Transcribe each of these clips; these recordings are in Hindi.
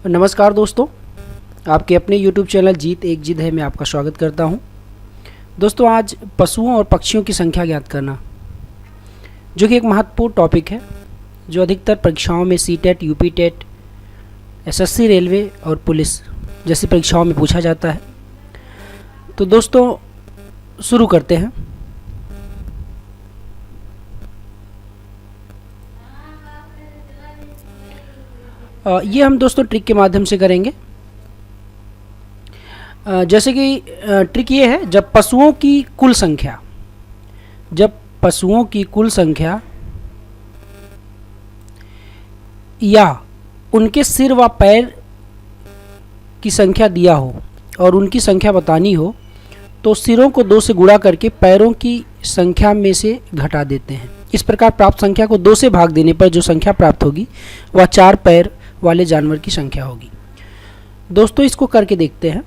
नमस्कार दोस्तों, आपके अपने YouTube चैनल जीत एक जिद है में आपका स्वागत करता हूं। दोस्तों, आज पशुओं और पक्षियों की संख्या ज्ञात करना, जो कि एक महत्वपूर्ण टॉपिक है, जो अधिकतर परीक्षाओं में CTET, UP TET, SSC, railway और पुलिस जैसी परीक्षाओं में पूछा जाता है। तो दोस्तों, शुरू करते हैं। ये हम दोस्तों ट्रिक के माध्यम से करेंगे। जैसे कि ट्रिक ये है, जब पशुओं की कुल संख्या या उनके सिर व पैर की संख्या दिया हो और उनकी संख्या बतानी हो, तो सिरों को 2 से गुणा करके पैरों की संख्या में से घटा देते हैं। इस प्रकार प्राप्त संख्या को 2 से भाग देने पर जो संख्या प्राप्त होगी वह 4 पैर वाले जानवर की संख्या होगी। दोस्तों, इसको करके देखते हैं।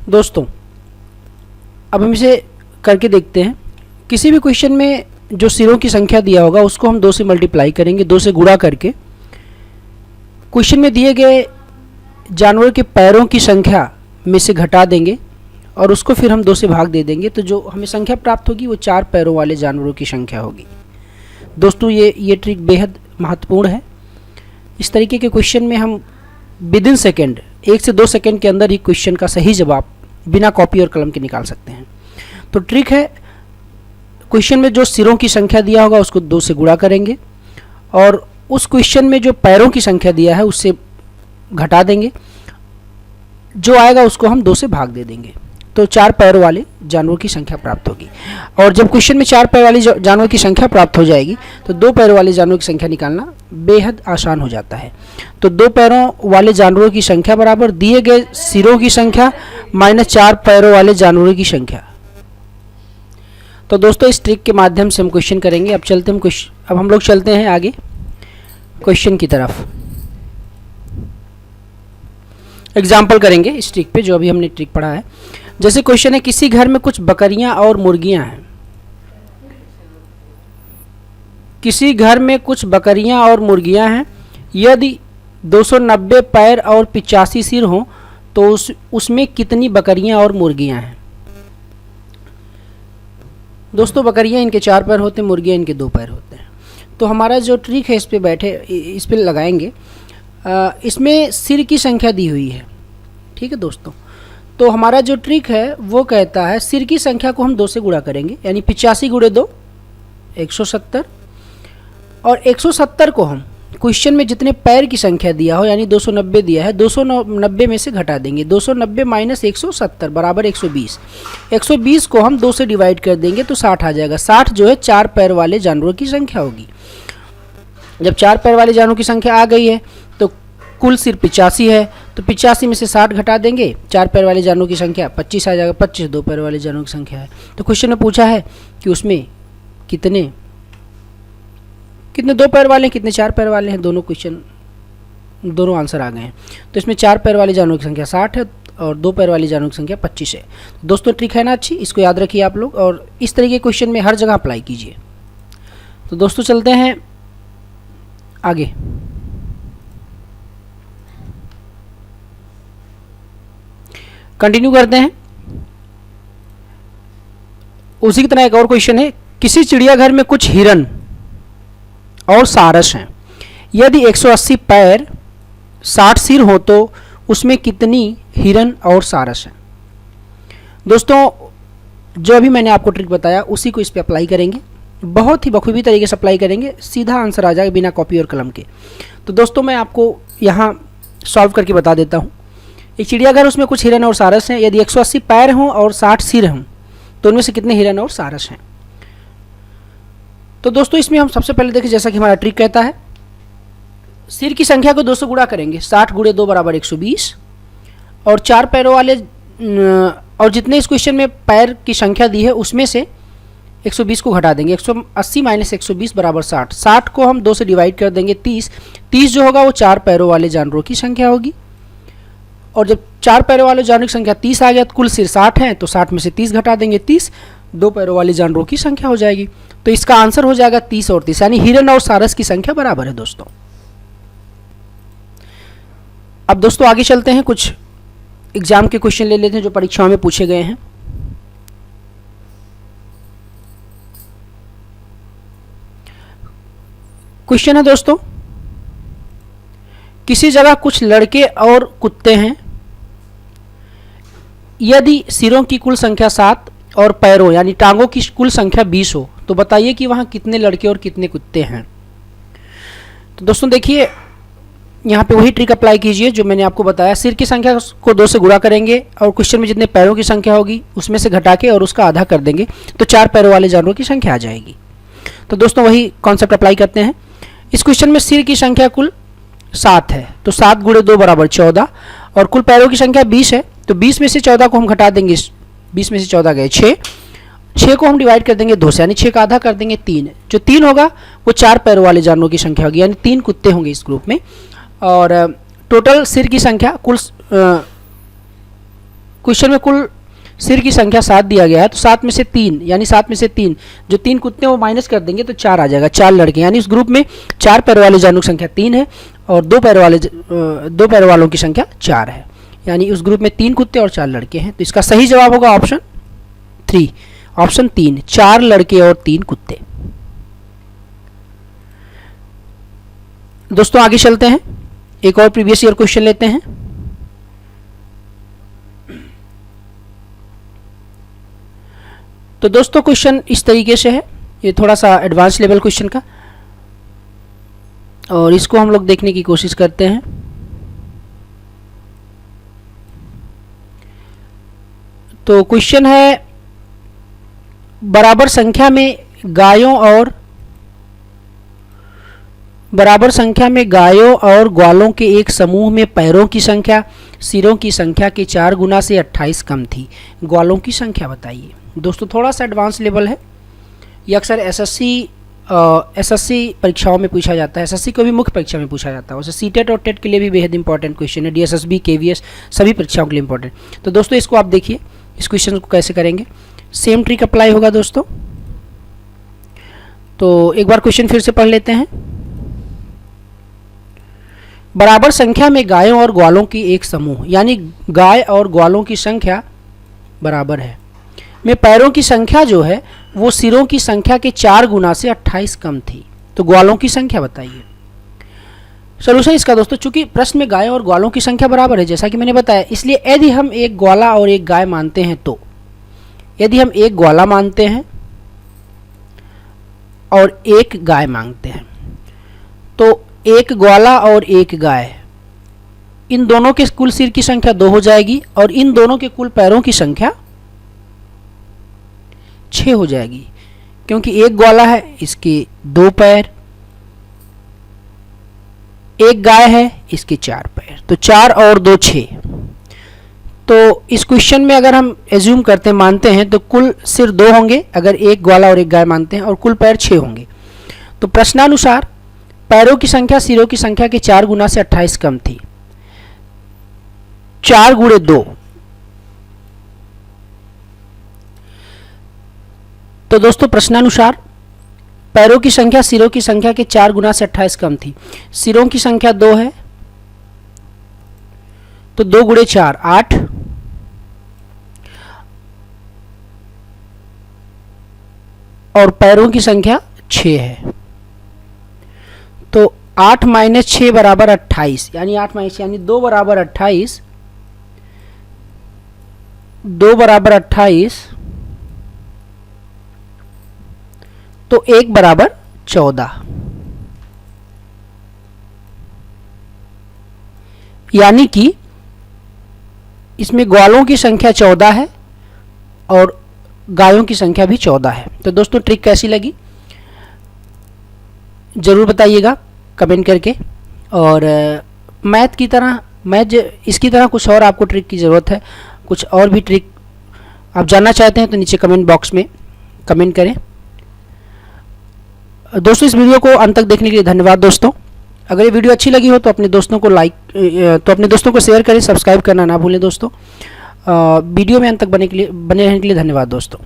दोस्तों, अब हम इसे करके देखते हैं। किसी भी क्वेश्चन में जो सिरों की संख्या दिया होगा उसको हम 2 से मल्टीप्लाई करेंगे, 2 से गुणा करके क्वेश्चन में दिए गए जानवर के पैरों की संख्या में से घटा देंगे और उसको फिर हम 2 से भाग दे देंगे, तो जो हमें संख्या प्राप्त होगी वो 4 पैरों वाले जानवरों की संख्या होगी। दोस्तों, ये ट्रिक बेहद महत्वपूर्ण है। इस तरीके के क्वेश्चन में हम विदिन सेकेंड 1 से 2 सेकेंड के अंदर ही क्वेश्चन का सही जवाब बिना कॉपी और कलम के निकाल सकते हैं। तो ट्रिक है, क्वेश्चन में जो सिरों की संख्या दिया होगा उसको 2 से गुणा करेंगे और उस क्वेश्चन में जो पैरों की संख्या दिया है उससे घटा देंगे, जो आएगा उसको हम 2 से भाग दे देंगे, तो 4 पैरों वाले जानवरों की संख्या प्राप्त होगी। और जब क्वेश्चन में 4 पैर वाले जानवर की संख्या प्राप्त हो जाएगी तो 2 पैरों वाले जानवरों की संख्या निकालना बेहद आसान हो जाता है। तो 2 पैरों वाले जानवरों की संख्या बराबर दिए गए सिरों की संख्या माइनस 4 पैरों वाले जानवरों की संख्या। तो दोस्तों, इस ट्रिक के माध्यम से हम क्वेश्चन करेंगे। अब हम लोग चलते हैं आगे क्वेश्चन की तरफ। एग्जाम्पल करेंगे इस ट्रिक पे, जो अभी हमने ट्रिक पढ़ा है। जैसे क्वेश्चन है, किसी घर में कुछ बकरियां और मुर्गियां हैं। किसी घर में कुछ बकरियां और मुर्गियां हैं। यदि 290 पैर और 85 सिर हों तो उसमें कितनी बकरियां और मुर्गियां हैं। दोस्तों, बकरियां इनके 4 पैर होते हैं, मुर्गियां इनके 2 पैर होते हैं। तो हमारा जो ट्रिक है इस पे लगाएंगे। इसमें सिर की संख्या दी हुई है, ठीक है दोस्तों। तो हमारा जो ट्रिक है वो कहता है, सिर की संख्या को हम 2 से गुणा करेंगे, यानी 85 गुणे 2 170, और 170 को हम क्वेश्चन में जितने पैर की संख्या दिया हो, यानी 290 दिया है, 290 में से घटा देंगे। 290 माइनस 170 बराबर 120। 120 को हम 2 से डिवाइड कर देंगे तो 60 आ जाएगा। 60 जो है 4 पैर वाले जानवरों की संख्या होगी। जब 4 पैर वाले जानवरों की संख्या आ गई है तो कुल सिर 85 है, तो 85 में से 60 घटा देंगे, 4 पैर वाले जानवरों की संख्या 25 आ जाएगा। 25 2 पैर वाले जानवरों की संख्या है। तो क्वेश्चन में पूछा है कि उसमें कितने 2 पैर वाले हैं, कितने 4 पैर वाले हैं। दोनों आंसर आ गए हैं। तो इसमें 4 पैर वाले जानवरों की संख्या 60 है और 2 पैर वाले जानवरों की संख्या 25 है। दोस्तों, ट्रिक है ना अच्छी, इसको याद रखिए आप लोग और इस तरीके के क्वेश्चन में हर जगह अप्लाई कीजिए। तो दोस्तों, चलते हैं आगे। कंटिन्यू करते हैं। उसी की तरह एक और क्वेश्चन है, किसी चिड़ियाघर में कुछ हिरन और सारस हैं। यदि 180 पैर 60 सिर हो तो उसमें कितनी हिरन और सारस हैं। दोस्तों, जो अभी मैंने आपको ट्रिक बताया उसी को इस पे अप्लाई करेंगे, बहुत ही बखूबी तरीके से अप्लाई करेंगे, सीधा आंसर आ जाएगा बिना कॉपी और कलम के। तो दोस्तों, मैं आपको यहाँ सॉल्व करके बता देता हूँ। एक चिड़ियाघर, उसमें कुछ हिरन और सारस हैं। यदि 180 पैर हों और 60 सिर हों तो उनमें से कितने हिरन और सारस हैं। तो दोस्तों, इसमें हम सबसे पहले देखें, जैसा कि हमारा ट्रिक कहता है, सिर की संख्या को 2 से गुणा करेंगे। 60 गुणे 2 बराबर 120, और 4 पैरों वाले और जितने इस क्वेश्चन में पैर की संख्या दी है उसमें से 120 को घटा देंगे। 180 माइनस 120 बराबर 60। 60 को हम 2 से डिवाइड कर देंगे 30। 30 जो होगा वो 4 पैरों वाले जानवरों की संख्या होगी। और जब 4 पैरों वाले जानवरों की संख्या 30 आ गया तो कुल सिर 60 है, तो 60 में से 30 घटा देंगे, 30 2 पैरों वाले जानवरों की संख्या हो जाएगी। तो इसका आंसर हो जाएगा 30 और 30, यानी हिरन और सारस की संख्या बराबर है दोस्तों। अब दोस्तों आगे चलते हैं, कुछ एग्जाम के क्वेश्चन ले लेते हैं जो परीक्षाओं में पूछे गए हैं। क्वेश्चन है दोस्तों, किसी जगह कुछ लड़के और कुत्ते हैं, यदि सिरों की कुल संख्या 7 और पैरों यानी टांगों की कुल संख्या 20 हो तो बताइए कि वहां कितने लड़के और कितने कुत्ते हैं। तो दोस्तों देखिए, यहाँ पे वही ट्रिक अप्लाई कीजिए जो मैंने आपको बताया। सिर की संख्या को 2 से गुणा करेंगे और क्वेश्चन में जितने पैरों की संख्या होगी उसमें से घटा के और उसका आधा कर देंगे तो 4 पैरों वाले जानवरों की संख्या आ जाएगी। तो दोस्तों वही कॉन्सेप्ट अप्लाई करते हैं। इस क्वेश्चन में सिर की संख्या कुल 7 है तो 7 गुणे 2 बराबर 14 और कुल पैरों की संख्या 20 है तो 20 में से 14 को हम घटा देंगे, 20 में से 14 गए 6 को हम डिवाइड कर देंगे 2 से यानी 6 का आधा कर देंगे 3। जो 3 होगा वो 4 पैरों वाले जानवरों की संख्या होगी यानी 3 कुत्ते होंगे इस ग्रुप में। और टोटल सिर की संख्या कुल क्वेश्चन में कुल सिर की संख्या 7 दिया गया है तो 7 में से 3 यानी 7 में से 3 जो 3 कुत्ते हैं वो माइनस कर देंगे तो 4 आ जाएगा, 4 लड़के यानी इस ग्रुप में 4 पैरों वाले जानवरों की संख्या 3 है और 2 पैरों वालों की संख्या 4 है यानी उस ग्रुप में 3 कुत्ते और 4 लड़के हैं। तो इसका सही जवाब होगा ऑप्शन 3, ऑप्शन 3, 4 लड़के और 3 कुत्ते। दोस्तों आगे चलते हैं, एक और प्रीवियस ईयर क्वेश्चन लेते हैं। तो दोस्तों क्वेश्चन इस तरीके से है, ये थोड़ा सा एडवांस लेवल क्वेश्चन का, और इसको हम लोग देखने की कोशिश करते हैं। तो क्वेश्चन है, बराबर संख्या में गायों और ग्वालों के एक समूह में पैरों की संख्या सिरों की संख्या के 4 गुना से 28 कम थी, ग्वालों की संख्या बताइए। दोस्तों थोड़ा सा एडवांस लेवल है, ये अक्सर एसएससी परीक्षाओं में पूछा जाता है, एसएससी को भी मुख्य परीक्षा में पूछा जाता है, वैसे सीटेट और टेट के लिए भी बेहद इंपॉर्टेंट क्वेश्चन है, डीएसएसबी केवीएस सभी परीक्षाओं के लिए इंपॉर्टेंट। तो दोस्तों इसको आप देखिए, इस क्वेश्चन को कैसे करेंगे, सेम ट्रिक अप्लाई होगा दोस्तों। तो एक बार क्वेश्चन फिर से पढ़ लेते हैं। बराबर संख्या में गायों और ग्वालों की एक समूह यानी गाय और ग्वालों की संख्या बराबर है, में पैरों की संख्या जो है वो सिरों की संख्या के 4 गुना से 28 कम थी, तो ग्वालों की संख्या बताइए। सोल्यूशन इसका दोस्तों, चूंकि प्रश्न में गायों और ग्वालों की संख्या बराबर है जैसा कि मैंने बताया, इसलिए यदि हम एक ग्वाला और एक गाय मानते हैं तो यदि हम एक ग्वाला मानते हैं और एक गाय मांगते हैं तो एक ग्वाला और एक गाय, इन दोनों के कुल सिर की संख्या 2 हो जाएगी और इन दोनों के कुल पैरों की संख्या 6 हो जाएगी, क्योंकि एक ग्वाला है इसके 2 पैर, एक गाय है इसके 4 पैर, तो 4 और 2 6। तो इस क्वेश्चन में अगर हम एज्यूम करते हैं, मानते हैं, तो कुल सिर 2 होंगे अगर एक ग्वाला और एक गाय मानते हैं और कुल पैर 6 होंगे। तो प्रश्नानुसार पैरों की संख्या सिरों की संख्या के 4 गुना से 28 कम थी, 4 गुणे 2। तो दोस्तों प्रश्नानुसार पैरों की संख्या सिरों की संख्या के 4 गुना से 28 कम थी, सिरों की संख्या 2 है तो 2 गुणे 4 8, और पैरों की संख्या 6 है, तो 8 माइनस 6 बराबर 28 यानी 8 माइनस यानी 2 बराबर 28, 2 बराबर 28 तो 1 बराबर 14, यानी कि इसमें ग्वालों की संख्या 14 है और गायों की संख्या भी 14 है। तो दोस्तों ट्रिक कैसी लगी ज़रूर बताइएगा कमेंट करके, और मैथ की तरह इसकी तरह कुछ और आपको ट्रिक की ज़रूरत है, कुछ और भी ट्रिक आप जानना चाहते हैं तो नीचे कमेंट बॉक्स में कमेंट करें। दोस्तों इस वीडियो को अंत तक देखने के लिए धन्यवाद दोस्तों। अगर ये वीडियो अच्छी लगी हो तो अपने दोस्तों को शेयर करें, सब्सक्राइब करना ना भूलें दोस्तों। वीडियो में अंत तक बने रहने के लिए धन्यवाद दोस्तों।